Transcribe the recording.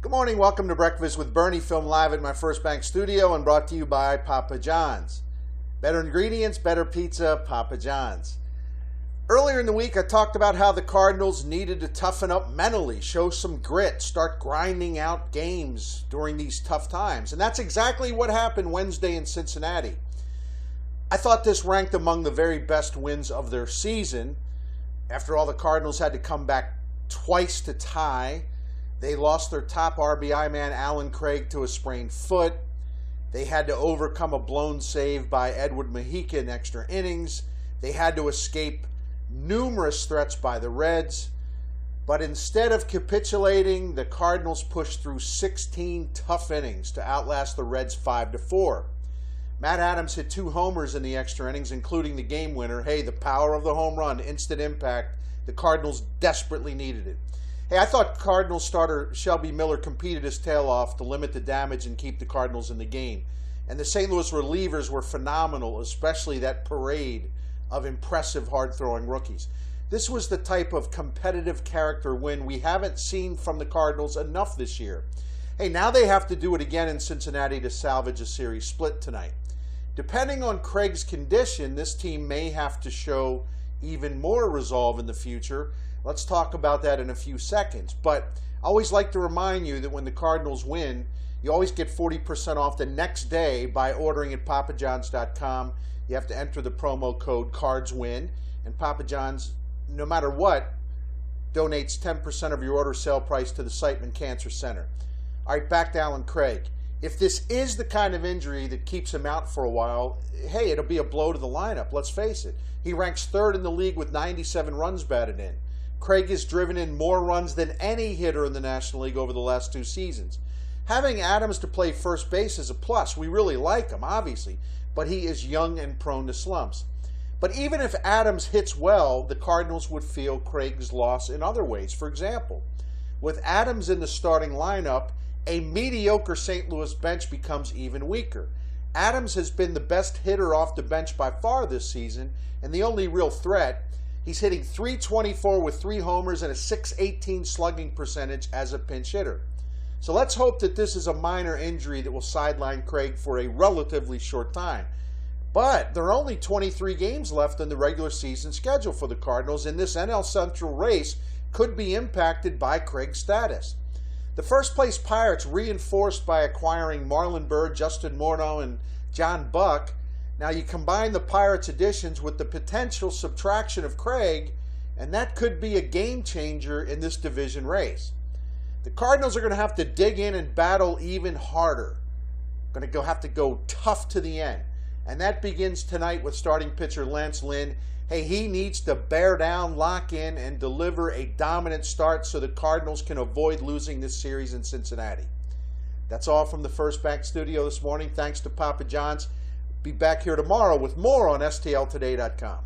Good morning, welcome to Breakfast with Bernie, filmed live at my First Bank studio and brought to you by Papa John's. Better ingredients, better pizza, Papa John's. Earlier in the week, I talked about how the Cardinals needed to toughen up mentally, show some grit, start grinding out games during these tough times. And that's exactly what happened Wednesday in Cincinnati. I thought this ranked among the very best wins of their season. After all, the Cardinals had to come back twice to tie. They lost their top RBI man, Alan Craig, to a sprained foot. They had to overcome a blown save by Edward Mujica in extra innings. They had to escape numerous threats by the Reds. But instead of capitulating, the Cardinals pushed through 16 tough innings to outlast the Reds 5-4. Matt Adams hit 2 homers in the extra innings, including the game winner. Hey, the power of the home run, instant impact. The Cardinals desperately needed it. Hey, I thought Cardinals starter Shelby Miller competed his tail off to limit the damage and keep the Cardinals in the game. And the St. Louis relievers were phenomenal, especially that parade of impressive hard-throwing rookies. This was the type of competitive character win we haven't seen from the Cardinals enough this year. Hey, now they have to do it again in Cincinnati to salvage a series split tonight. Depending on Craig's condition, this team may have to show even more resolve in the future. Let's talk about that in a few seconds. But I always like to remind you that when the Cardinals win, you always get 40% off the next day by ordering at papajohns.com. You have to enter the promo code CARDSWIN, and Papa John's, no matter what, donates 10% of your order sale price to the Siteman Cancer Center. All right, back to Alan Craig. If this is the kind of injury that keeps him out for a while, hey, it'll be a blow to the lineup, let's face it. He ranks 3rd in the league with 97 runs batted in. Craig has driven in more runs than any hitter in the National League over the last 2 seasons. Having Adams to play first base is a plus. We really like him, obviously, but he is young and prone to slumps. But even if Adams hits well, the Cardinals would feel Craig's loss in other ways. For example, with Adams in the starting lineup, a mediocre St. Louis bench becomes even weaker. Adams has been the best hitter off the bench by far this season, and the only real threat. He's hitting .324 with 3 homers and a .618 slugging percentage as a pinch hitter. So let's hope that this is a minor injury that will sideline Craig for a relatively short time. But there are only 23 games left in the regular season schedule for the Cardinals, and this NL Central race could be impacted by Craig's status. The first-place Pirates, reinforced by acquiring Marlon Byrd, Justin Morneau, and John Buck. Now you combine the Pirates' additions with the potential subtraction of Craig, and that could be a game changer in this division race. The Cardinals are going to have to dig in and battle even harder. Going to have to go tough to the end. And that begins tonight with starting pitcher Lance Lynn. Hey, he needs to bear down, lock in, and deliver a dominant start so the Cardinals can avoid losing this series in Cincinnati. That's all from the First Bank studio this morning. Thanks to Papa John's. Be back here tomorrow with more on STLtoday.com.